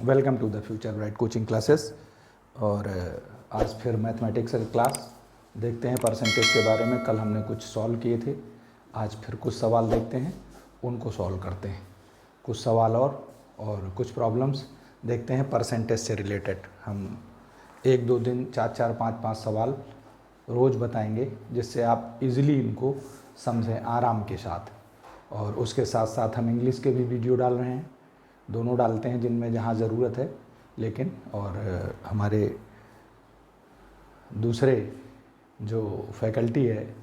Welcome to the future bright coaching classes. और आज फिर मैथमेटिक्स की क्लास देखते हैं। परसेंटेज के बारे में कल हमने कुछ सॉल्व किए थे, आज फिर कुछ सवाल देखते हैं, उनको सॉल्व करते हैं। कुछ सवाल और कुछ प्रॉब्लम्स देखते हैं परसेंटेज से रिलेटेड। हम 1-2 दिन 4-4, 5-5 सवाल रोज़ बताएंगे, जिससे आप इजीली इनको समझें आराम के साथ। और उसके साथ साथ हम इंग्लिश के भी वीडियो डाल रहे हैं, दोनों डालते हैं जिनमें जहाँ ज़रूरत है। लेकिन और हमारे दूसरे जो फैकल्टी है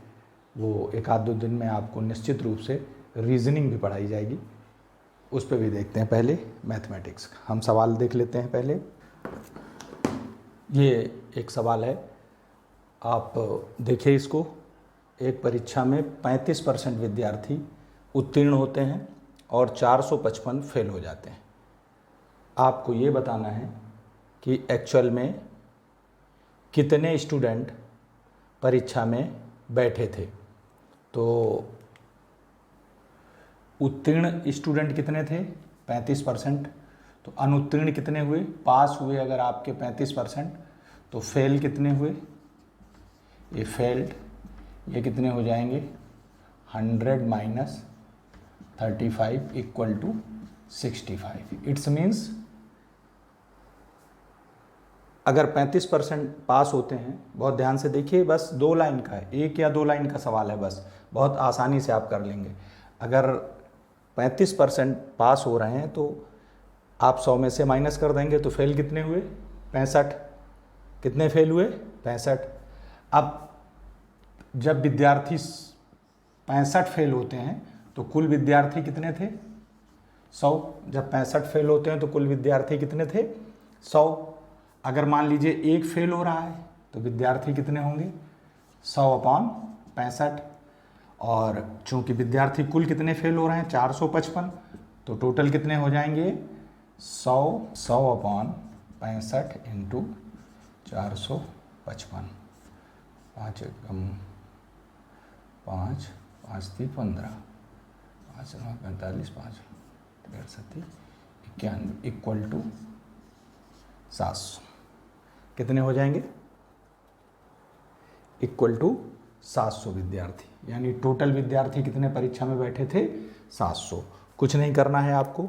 वो 1-2 दिन में आपको निश्चित रूप से रीजनिंग भी पढ़ाई जाएगी, उस पर भी देखते हैं। पहले मैथमेटिक्स हम सवाल देख लेते हैं। पहले ये एक सवाल है, आप देखिए इसको। एक परीक्षा में 35% विद्यार्थी उत्तीर्ण होते हैं और 455 फेल हो जाते हैं। आपको ये बताना है कि एक्चुअल में कितने स्टूडेंट परीक्षा में बैठे थे। तो उत्तीर्ण स्टूडेंट कितने थे? 35%। तो अनुत्तीर्ण कितने हुए? पास हुए अगर आपके 35%, तो फेल कितने हुए? ये फेल्ड, ये कितने हो जाएंगे? 100 minus 35 equal to 65। It's means अगर 35% पास होते हैं, बहुत ध्यान से देखिए, बस 2 लाइन का है, 1 या 2 लाइन का सवाल है, बस बहुत आसानी से आप कर लेंगे। अगर 35% पास हो रहे हैं तो आप 100 में से माइनस कर देंगे, तो फेल कितने हुए? 65। कितने फेल हुए? 65। अब जब विद्यार्थी 65 फेल होते हैं तो कुल विद्यार्थी कितने थे? 100। जब 65 फेल होते हैं तो कुल विद्यार्थी कितने थे? 100। अगर मान लीजिए 1 फेल हो रहा है तो विद्यार्थी कितने होंगे? 100/65। और चूंकि विद्यार्थी कुल कितने फेल हो रहे हैं? 455, तो टोटल कितने हो जाएंगे? 100/65 इंटू 455। 5 come 5, 5 3 15, 5 9 45, 5 63 91 equal to 700। कितने हो जाएंगे? इक्वल टू 700 विद्यार्थी। यानी टोटल विद्यार्थी कितने परीक्षा में बैठे थे? 700। कुछ नहीं करना है आपको,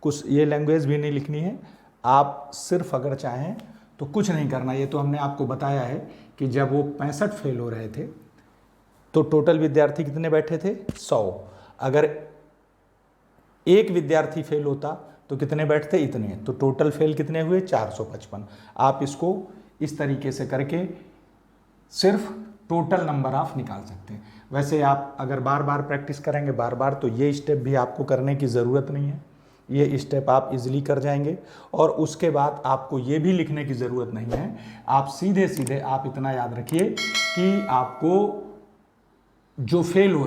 कुछ ये लैंग्वेज भी नहीं लिखनी है। आप सिर्फ अगर चाहें तो कुछ नहीं करना। ये तो हमने आपको बताया है कि जब वो 65 फेल हो रहे थे तो टोटल विद्यार्थी कितने बैठे थे? 100। अगर एक विद्यार्थी फेल होता तो कितने बैठते? इतने। तो टोटल फेल कितने हुए? 455। आप इसको इस तरीके से करके सिर्फ टोटल नंबर ऑफ निकाल सकते हैं। वैसे आप अगर बार बार प्रैक्टिस करेंगे बार बार, तो ये स्टेप भी आपको करने की ज़रूरत नहीं है। ये स्टेप आप इजीली कर जाएंगे। और उसके बाद आपको ये भी लिखने की ज़रूरत नहीं है। आप सीधे सीधे आप इतना याद रखिए कि आपको जो फेल हो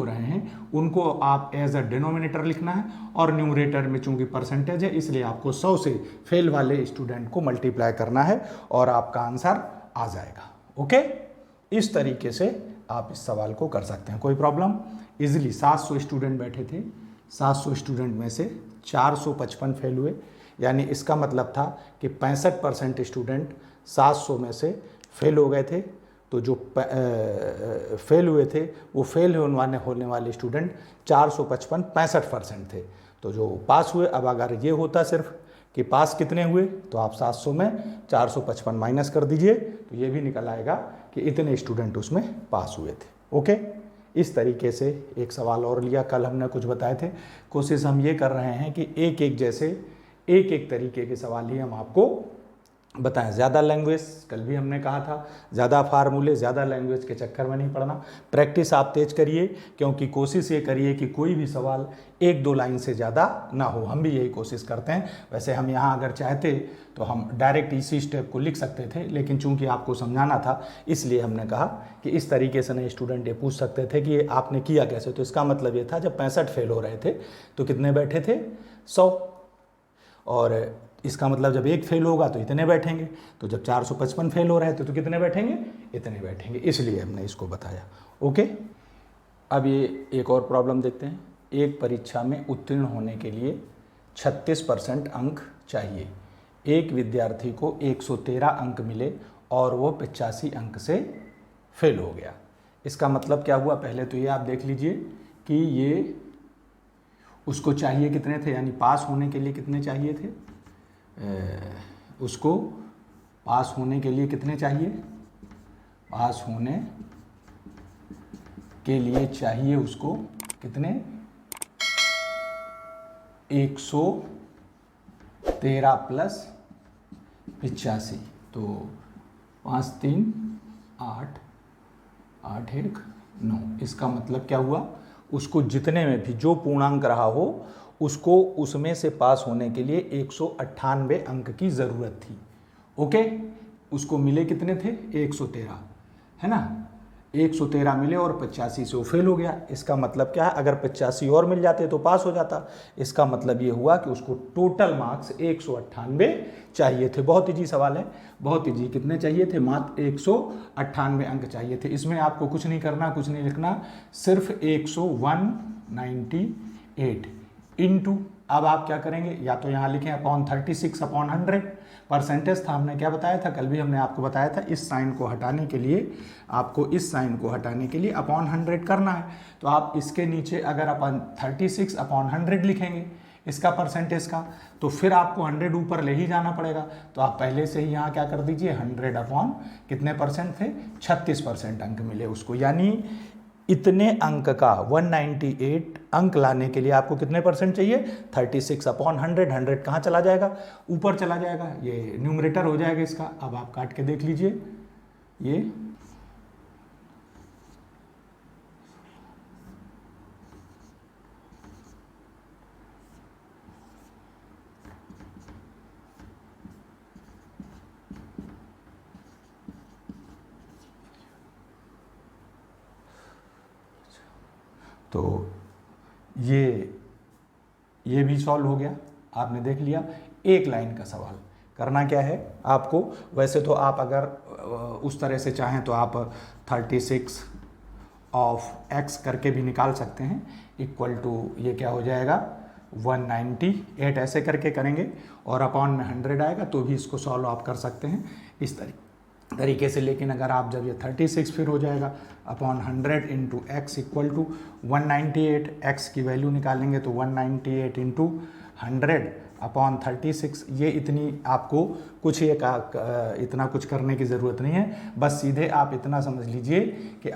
रहे हैं उनको आप एज अ डिनोमिनेटर लिखना है, और न्यूमरेटर में चूंकि परसेंटेज है इसलिए आपको 100 से फेल वाले स्टूडेंट को मल्टीप्लाई करना है और आपका आंसर आ जाएगा। ओके, इस तरीके से आप इस सवाल को कर सकते हैं। कोई प्रॉब्लम? इजीली 700 स्टूडेंट बैठे थे, 700 स्टूडेंट में से 455 फेल हुए। यानी इसका मतलब था कि 65% स्टूडेंट 700 में से फेल हो गए थे। तो जो फेल हुए थे वो फेल होने वाले स्टूडेंट 455 65% थे। तो जो पास हुए, अब अगर ये होता सिर्फ कि पास कितने हुए, तो आप 700 में 455 माइनस कर दीजिए, तो ये भी निकल आएगा कि इतने स्टूडेंट उसमें पास हुए थे। ओके, इस तरीके से एक सवाल और लिया। कल हमने कुछ बताए थे। कोशिश हम ये कर रहे हैं कि एक एक तरीके के सवाल ही हम आपको बताएं। ज़्यादा लैंग्वेज, कल भी हमने कहा था, ज़्यादा फार्मूले, ज़्यादा लैंग्वेज के चक्कर में नहीं पड़ना। प्रैक्टिस आप तेज करिए, क्योंकि कोशिश ये करिए कि कोई भी सवाल 1-2 लाइन से ज़्यादा ना हो। हम भी यही कोशिश करते हैं। वैसे हम यहाँ अगर चाहते तो हम डायरेक्ट इसी स्टेप को लिख सकते थे, लेकिन चूंकि आपको समझाना था इसलिए हमने कहा कि इस तरीके से नए स्टूडेंट ये पूछ सकते थे कि ये आपने किया कैसे। तो इसका मतलब ये था, जब 65 फेल हो रहे थे तो कितने बैठे थे? 100। और इसका मतलब जब 1 फेल होगा तो इतने बैठेंगे। तो जब 455 फेल हो रहे थे तो कितने बैठेंगे? इतने बैठेंगे। इसलिए हमने इसको बताया। ओके, अब ये एक और प्रॉब्लम देखते हैं। एक परीक्षा में उत्तीर्ण होने के लिए 36% अंक चाहिए। एक विद्यार्थी को 113 अंक मिले और वो 85 अंक से फेल हो गया। इसका मतलब क्या हुआ, पहले तो ये आप देख लीजिए कि ये उसको चाहिए कितने थे, यानी पास होने के लिए कितने चाहिए थे, उसको पास होने के लिए कितने चाहिए, पास होने के लिए चाहिए उसको कितने, 113 प्लस 85, तो 5 3 8 8 1 9। इसका मतलब क्या हुआ, उसको जितने में भी जो पूर्णांक रहा हो उसको उसमें से पास होने के लिए 198 अंक की ज़रूरत थी। ओके, उसको मिले कितने थे, 113, है ना, 113 मिले और 85 से वो फेल हो गया। इसका मतलब क्या है, अगर 85 और मिल जाते तो पास हो जाता। इसका मतलब ये हुआ कि उसको टोटल मार्क्स 198 चाहिए थे। बहुत इजी सवाल है, बहुत इजी। कितने चाहिए थे, मात्र 198 अंक चाहिए थे। इसमें आपको कुछ नहीं करना, कुछ नहीं लिखना, सिर्फ 198 इंटू, अब आप क्या करेंगे, या तो यहाँ लिखें अपॉन 36 अपॉन 100। परसेंटेज था, हमने क्या बताया था, कल भी हमने आपको बताया था, इस साइन को हटाने के लिए, आपको इस साइन को हटाने के लिए अपॉन 100 करना है। तो आप इसके नीचे अगर अपन 36 अपॉन 100 लिखेंगे इसका परसेंटेज का, तो फिर आपको 100 ऊपर ले ही जाना पड़ेगा। तो आप पहले से ही यहाँ क्या कर दीजिए, 100 अपॉन कितने परसेंट थे, 36% अंक मिले उसको। यानी इतने अंक का 198 अंक लाने के लिए आपको कितने परसेंट चाहिए, 36 अपॉन 100। 100 कहाँ चला जाएगा, ऊपर चला जाएगा, ये न्यूमरेटर हो जाएगा इसका। अब आप काट के देख लीजिए, ये तो ये भी सॉल्व हो गया, आपने देख लिया। एक लाइन का सवाल करना क्या है आपको, वैसे तो आप अगर उस तरह से चाहें तो आप 36 ऑफ x करके भी निकाल सकते हैं, इक्वल टू ये क्या हो जाएगा 198, ऐसे करके करेंगे और अपॉन में 100 आएगा तो भी इसको सॉल्व आप कर सकते हैं इस तरीके से। लेकिन अगर आप जब ये 36 फिर हो जाएगा upon 100 into x equal to 198, x की वैल्यू निकालेंगे तो 198 इंटू 100 अपॉन 36। ये इतनी आपको कुछ ये इतना कुछ करने की ज़रूरत नहीं है, बस सीधे आप इतना समझ लीजिए कि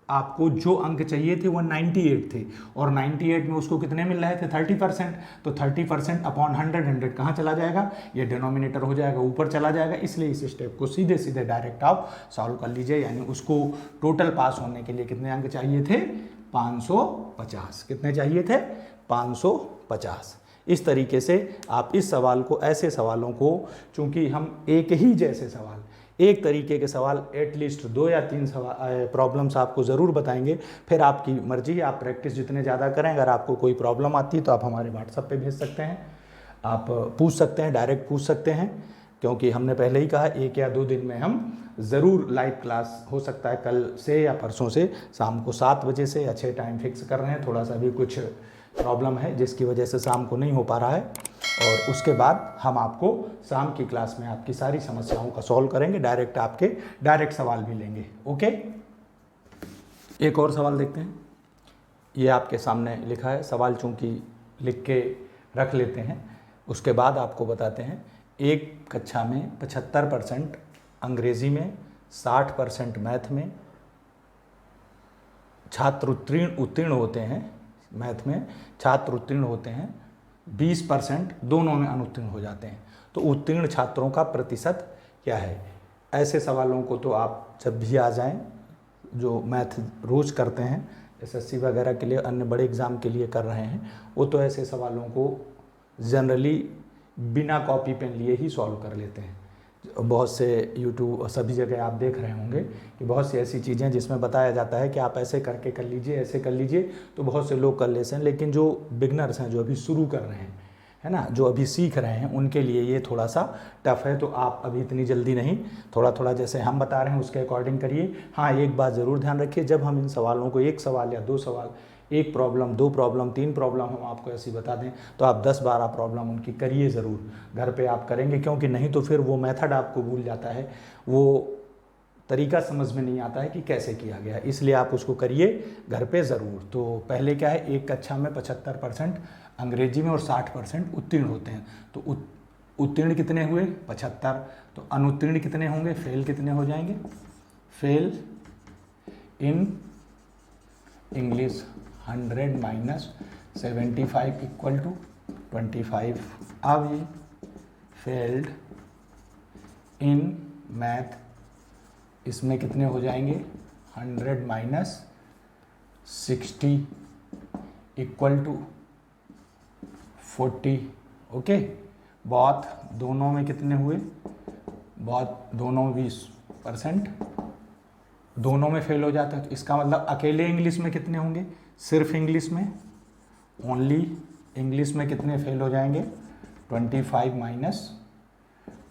आपको जो अंक चाहिए थे 198 थे और 98 में उसको कितने मिल रहे थे 30%। तो 30% अपॉन 100, 100 कहाँ चला जाएगा, ये डिनोमिनेटर हो जाएगा, ऊपर चला जाएगा। इसलिए इस स्टेप को सीधे सीधे डायरेक्ट आप सॉल्व कर लीजिए। यानी उसको टोटल पास होने के लिए कितने अंक चाहिए थे, 550। कितने चाहिए थे, 550। इस तरीके से आप इस सवाल को, ऐसे सवालों को, चूंकि हम एक ही जैसे सवाल, एक तरीके के सवाल एटलीस्ट 2 या 3 प्रॉब्लम्स आपको ज़रूर बताएंगे। फिर आपकी मर्जी है, आप प्रैक्टिस जितने ज़्यादा करें। अगर आपको कोई प्रॉब्लम आती है तो आप हमारे व्हाट्सएप पे भेज सकते हैं, आप पूछ सकते हैं, डायरेक्ट पूछ सकते हैं, क्योंकि हमने पहले ही कहा 1 या 2 दिन में हम ज़रूर लाइव क्लास, हो सकता है कल से या परसों से शाम को 7 बजे से, अच्छे टाइम फिक्स कर रहे हैं। थोड़ा सा भी कुछ प्रॉब्लम है जिसकी वजह से शाम को नहीं हो पा रहा है, और उसके बाद हम आपको शाम की क्लास में आपकी सारी समस्याओं का सॉल्व करेंगे। डायरेक्ट सवाल भी लेंगे। ओके, एक और सवाल देखते हैं। ये आपके सामने लिखा है सवाल, चूंकि लिख के रख लेते हैं, उसके बाद आपको बताते हैं। एक कक्षा में 75% अंग्रेजी में, 60% मैथ में छात्र उत्तीर्ण होते हैं, मैथ में छात्र उत्तीर्ण होते हैं, 20% दोनों में अनुत्तीर्ण हो जाते हैं। तो उत्तीर्ण छात्रों का प्रतिशत क्या है। ऐसे सवालों को तो आप जब भी आ जाएं, जो मैथ रोज़ करते हैं, एसएससी वगैरह के लिए, अन्य बड़े एग्ज़ाम के लिए कर रहे हैं, वो तो ऐसे सवालों को जनरली बिना कॉपी पेन लिए ही सॉल्व कर लेते हैं। बहुत से यूट्यूब सभी जगह आप देख रहे होंगे कि बहुत सी ऐसी चीज़ें जिसमें बताया जाता है कि आप ऐसे करके कर लीजिए, ऐसे कर लीजिए, तो बहुत से लोग कर लेते हैं। लेकिन जो बिगनर्स हैं, जो अभी शुरू कर रहे हैं, है ना, जो अभी सीख रहे हैं, उनके लिए ये थोड़ा सा टफ है। तो आप अभी इतनी जल्दी नहीं, थोड़ा थोड़ा जैसे हम बता रहे हैं उसके अकॉर्डिंग करिए। हाँ, एक बात ज़रूर ध्यान रखिए, जब हम इन सवालों को 1 सवाल या 2 सवाल एक प्रॉब्लम, 2 प्रॉब्लम, 3 प्रॉब्लम हम आपको ऐसी बता दें तो आप 10-12 प्रॉब्लम उनकी करिए ज़रूर, घर पे आप करेंगे, क्योंकि नहीं तो फिर वो मेथड आपको भूल जाता है, वो तरीका समझ में नहीं आता है कि कैसे किया गया, इसलिए आप उसको करिए घर पे ज़रूर। तो पहले क्या है, एक कक्षा में 75% अंग्रेजी में और 60% उत्तीर्ण होते हैं। तो उत्तीर्ण कितने हुए? 75। तो अनुत्तीर्ण कितने होंगे? फेल कितने हो जाएंगे? Fail in English 100 minus 75 equal to 25। अब ये फेल्ड इन मैथ, इसमें कितने हो जाएंगे? 100 माइनस 60 इक्वल टू 40। ओके, बहुत दोनों में कितने हुए? बहुत दोनों 20%, दोनों में फेल हो जाता है। तो इसका मतलब अकेले इंग्लिश में कितने होंगे? सिर्फ इंग्लिश में, ओनली इंग्लिश में कितने फेल हो जाएंगे? 25 माइनस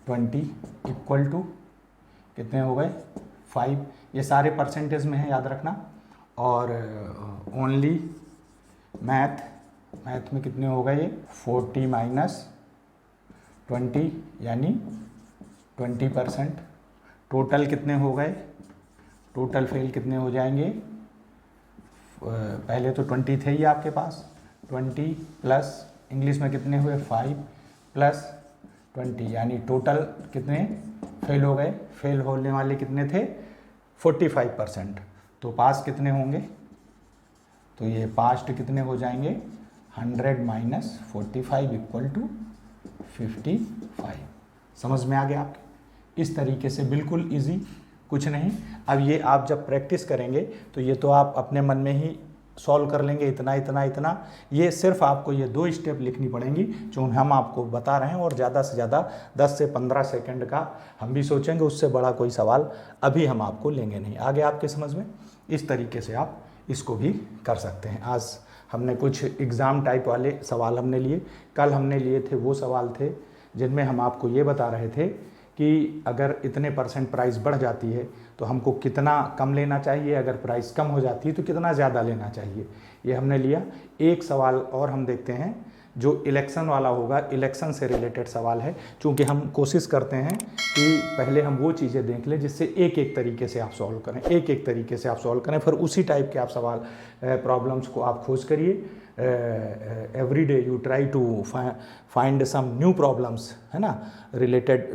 20 इक्वल टू कितने हो गए? 5। ये सारे परसेंटेज में है, याद रखना। और ओनली मैथ में कितने हो गए? ये 40 माइनस 20 यानी 20%। टोटल कितने हो गए? टोटल फेल कितने हो जाएंगे? पहले तो 20 थे ही आपके पास, 20 प्लस इंग्लिश में कितने हुए? 5 प्लस 20 यानी टोटल कितने फेल हो गए? फेल होने वाले कितने थे? 45%। तो पास कितने होंगे? तो ये पास्ट कितने हो जाएंगे? 100 माइनस 45 इक्वल टू 55। समझ में आ गया आपके? इस तरीके से बिल्कुल इजी, कुछ नहीं। अब ये आप जब प्रैक्टिस करेंगे तो ये तो आप अपने मन में ही सॉल्व कर लेंगे, इतना इतना इतना। ये सिर्फ आपको ये 2 स्टेप लिखनी पड़ेंगी जो हम आपको बता रहे हैं, और ज़्यादा से ज़्यादा 10 से 15 सेकंड का हम भी सोचेंगे, उससे बड़ा कोई सवाल अभी हम आपको लेंगे नहीं। आगे आपके समझ में? इस तरीके से आप इसको भी कर सकते हैं। आज हमने कुछ एग्ज़ाम टाइप वाले सवाल हमने लिए, कल हमने लिए थे वो सवाल थे जिनमें हम आपको ये बता रहे थे कि अगर इतने % प्राइस बढ़ जाती है तो हमको कितना कम लेना चाहिए, अगर प्राइस कम हो जाती है तो कितना ज़्यादा लेना चाहिए, ये हमने लिया। एक सवाल और हम देखते हैं जो इलेक्शन वाला होगा, इलेक्शन से रिलेटेड सवाल है, क्योंकि हम कोशिश करते हैं कि पहले हम वो चीज़ें देख लें जिससे एक एक तरीके से आप सॉल्व करें, एक एक तरीके से आप सॉल्व करें, फिर उसी टाइप के आप सवाल प्रॉब्लम्स को आप खोज करिए। Every day you try to find some new problems, है ना, related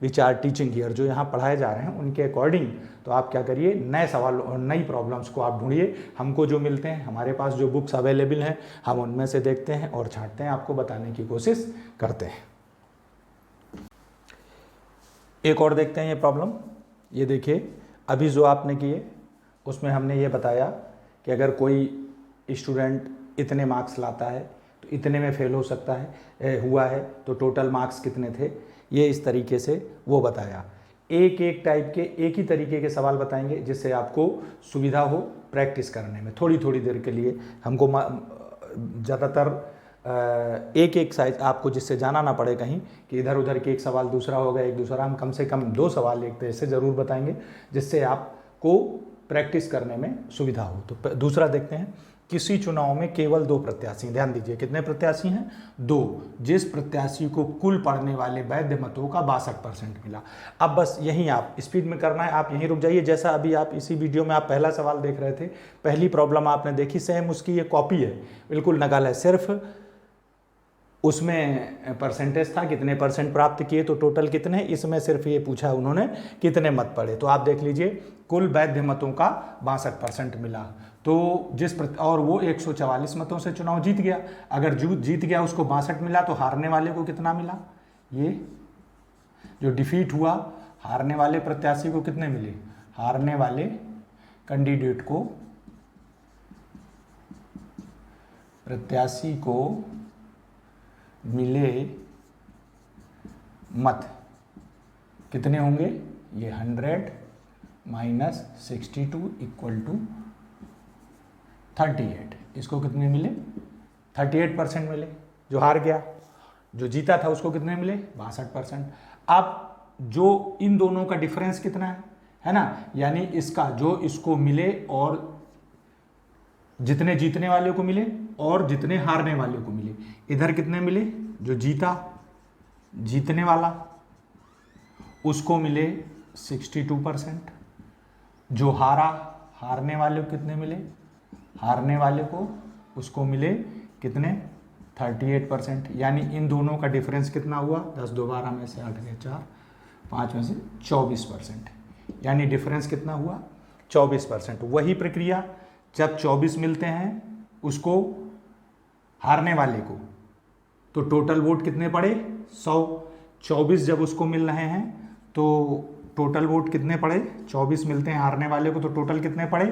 which are teaching here, जो यहाँ पढ़ाए जा रहे हैं उनके अकॉर्डिंग। तो आप क्या करिए, नए सवाल और नई प्रॉब्लम्स को आप ढूंढिए। हमको जो मिलते हैं, हमारे पास जो बुक्स अवेलेबल हैं, हम उनमें से देखते हैं और छांटते हैं, आपको बताने की कोशिश करते हैं। एक और देखते हैं ये प्रॉब्लम। ये देखिए, अभी जो आपने किए उसमें हमने ये बताया कि अगर कोई स्टूडेंट इतने मार्क्स लाता है तो इतने में फेल हो सकता है, हुआ है तो टोटल मार्क्स कितने थे, ये इस तरीके से वो बताया। एक एक टाइप के, एक ही तरीके के सवाल बताएंगे जिससे आपको सुविधा हो प्रैक्टिस करने में। थोड़ी थोड़ी देर के लिए हमको ज़्यादातर एक एक साइज आपको, जिससे जाना ना पड़े कहीं कि इधर उधर के एक सवाल दूसरा होगा, एक दूसरा, हम कम से कम 2 सवाल एक तरह से ज़रूर बताएंगे जिससे आपको प्रैक्टिस करने में सुविधा हो। तो दूसरा देखते हैं, किसी चुनाव में केवल 2 प्रत्याशी, ध्यान दीजिए कितने प्रत्याशी हैं? 2। जिस प्रत्याशी को कुल पड़ने वाले वैध मतों का 62% मिला। अब बस यहीं आप स्पीड में करना है, आप यहीं रुक जाइए। जैसा अभी आप इसी वीडियो में आप पहला सवाल देख रहे थे, पहली प्रॉब्लम आपने देखी, सेम उसकी ये कॉपी है, बिल्कुल नकल है, सिर्फ उसमें परसेंटेज था, कितने % प्राप्त किए तो टोटल कितने, इसमें सिर्फ ये पूछा उन्होंने कितने मत पड़े। तो आप देख लीजिए, कुल वैध मतों का 62% मिला, तो और वो 144 मतों से चुनाव जीत गया। अगर जीत गया, उसको 62 मिला, तो हारने वाले को कितना मिला? ये जो डिफीट हुआ, हारने वाले प्रत्याशी को कितने मिले? हारने वाले कैंडिडेट को, प्रत्याशी को मिले मत कितने होंगे? ये 100 माइनस 62 इक्वल टू 38। इसको कितने मिले? 38% मिले। जो हार गया, जो जीता था, उसको कितने मिले? 62%। अब जो इन दोनों का डिफरेंस कितना है ना, यानी इसका जो इसको मिले और जितने जीतने वाले को मिले और जितने हारने वाले को मिले। इधर कितने मिले, जो जीता जीतने वाला उसको मिले 62%, जो हारा हारने वाले को कितने मिले, हारने वाले को उसको मिले कितने 38%। यानी इन दोनों का डिफरेंस कितना हुआ, 10 2 12 में से 8 गए 4, 5 में से 24%। यानी डिफरेंस कितना हुआ 24%। वही प्रक्रिया जब 24 मिलते हैं उसको हारने वाले को, तो टोटल वोट कितने पड़े 100। 24 जब उसको मिल रहे हैं तो टोटल वोट कितने पड़े, 24 मिलते हैं हारने वाले को तो टोटल कितने पड़े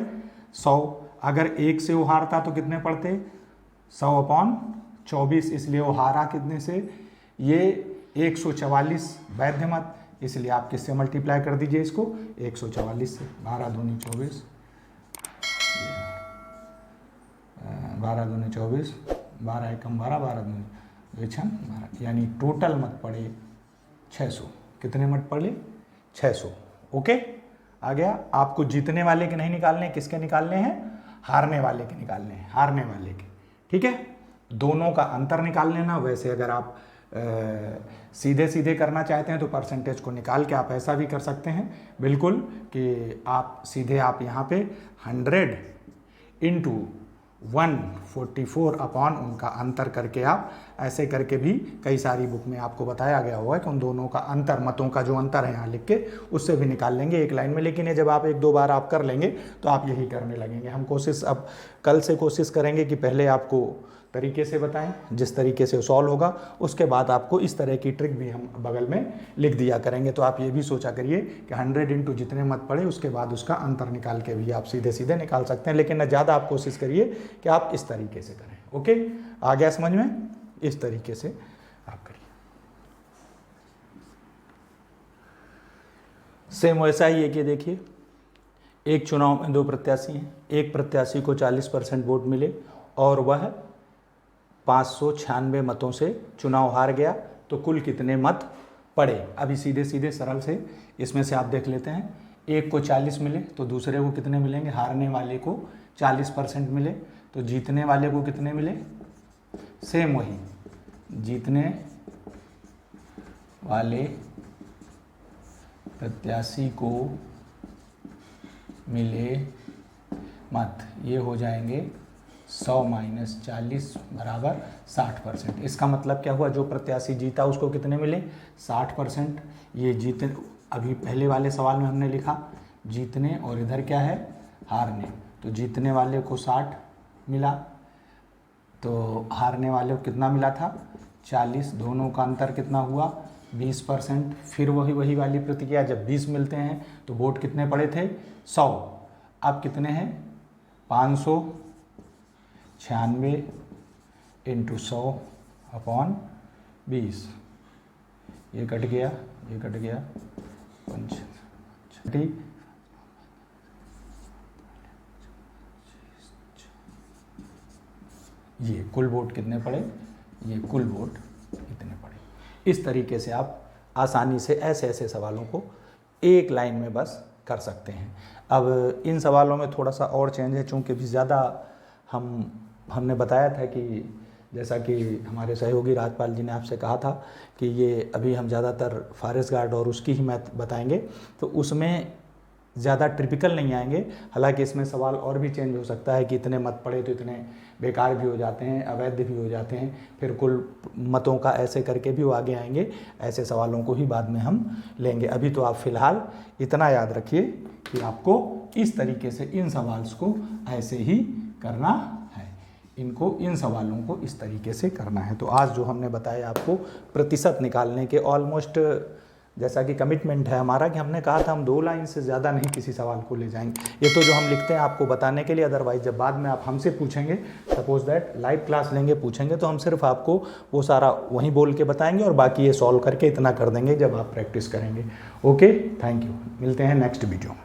100। अगर 1 से वो हारता तो कितने पड़ते 100/24, इसलिए वो हारा कितने से, ये 144 वैध मत, इसलिए आप किससे मल्टीप्लाई कर दीजिए इसको 144 से। 12 दूनी 24, 12 दूनी 24, 12 एकम 12, 12 दूनी 12, यानी टोटल मत पड़े 600। कितने मत पड़े 600। ओके, आ गया। आपको जीतने वाले के नहीं निकालने, किसके निकालने हैं, हारने वाले के निकालने हैं, हारने वाले के। ठीक है, दोनों का अंतर निकाल लेना। वैसे अगर आप सीधे सीधे करना चाहते हैं तो परसेंटेज को निकाल के आप ऐसा भी कर सकते हैं बिल्कुल, कि आप सीधे आप यहाँ पे 100 × 144 अपॉन उनका अंतर करके आप ऐसे करके भी कई सारी बुक में आपको बताया गया होगा कि उन दोनों का अंतर, मतों का जो अंतर है यहाँ लिख के उससे भी निकाल लेंगे एक लाइन में। लेकिन ये जब आप 1 2 बार आप कर लेंगे तो आप यही करने लगेंगे। हम कोशिश अब कल से कोशिश करेंगे कि पहले आपको तरीके से बताएं, जिस तरीके से सॉल्व होगा उसके बाद आपको इस तरह की ट्रिक भी हम बगल में लिख दिया करेंगे। तो आप ये भी सोचा करिए कि 100 × जितने मत पड़े उसके बाद उसका अंतर निकाल के भी आप सीधे सीधे निकाल सकते हैं। लेकिन ज़्यादा आप कोशिश करिए कि आप इस तरीके से करें। ओके, आ गया समझ में, इस तरीके से आप करिए। सेम वैसा ही है कि देखिए, एक चुनाव में 2 प्रत्याशी हैं, एक प्रत्याशी को 40% वोट मिले और वह 596 मतों से चुनाव हार गया, तो कुल कितने मत पड़े। अभी सीधे सीधे सरल से इसमें से आप देख लेते हैं। एक को 40 मिले तो दूसरे को कितने मिलेंगे, हारने वाले को 40% मिले, तो जीतने वाले को कितने मिले, सेम वही, जीतने वाले प्रत्याशी को मिले मत, ये हो जाएंगे 100 - 40 = 60%। इसका मतलब क्या हुआ, जो प्रत्याशी जीता उसको कितने मिले 60%। ये जीतने, अभी पहले वाले सवाल में हमने लिखा जीतने और इधर क्या है हारने, तो जीतने वाले को 60 मिला, तो हारने वाले को कितना मिला था 40। दोनों का अंतर कितना हुआ 20%। फिर वही वाली प्रतिक्रिया, जब 20 मिलते हैं तो वोट कितने पड़े थे 100। अब कितने हैं 596 × 100/20, ये कट गया, ये कट गया 5। ये कुल वोट कितने पड़े, ये कुल वोट कितने पड़े। इस तरीके से आप आसानी से ऐसे ऐसे सवालों को एक लाइन में बस कर सकते हैं। अब इन सवालों में थोड़ा सा और चेंज है, चूँकि भी ज़्यादा हमने बताया था कि जैसा कि हमारे सहयोगी राजपाल जी ने आपसे कहा था कि ये अभी हम ज़्यादातर फॉरेस्ट गार्ड और उसकी ही मैथ बताएंगे, तो उसमें ज़्यादा ट्रिपिकल नहीं आएंगे। हालांकि इसमें सवाल और भी चेंज हो सकता है कि इतने मत पड़े तो इतने बेकार भी हो जाते हैं, अवैध भी हो जाते हैं, फिर कुल मतों का ऐसे करके भी वो आगे आएंगे। ऐसे सवालों को ही बाद में हम लेंगे। अभी तो आप फिलहाल इतना याद रखिए कि आपको इस तरीके से इन सवाल्स को ऐसे ही करना है, इनको इन सवालों को इस तरीके से करना है। तो आज जो हमने बताया आपको प्रतिशत निकालने के, ऑलमोस्ट जैसा कि कमिटमेंट है हमारा कि हमने कहा था हम 2 लाइन से ज़्यादा नहीं किसी सवाल को ले जाएंगे। ये तो जो हम लिखते हैं आपको बताने के लिए, अदरवाइज जब बाद में आप हमसे पूछेंगे, सपोज दैट लाइव क्लास लेंगे, पूछेंगे, तो हम सिर्फ आपको वो सारा वहीं बोल के बताएंगे और बाकी ये सॉल्व करके इतना कर देंगे जब आप प्रैक्टिस करेंगे। ओके, थैंक यू, मिलते हैं नेक्स्ट वीडियो में।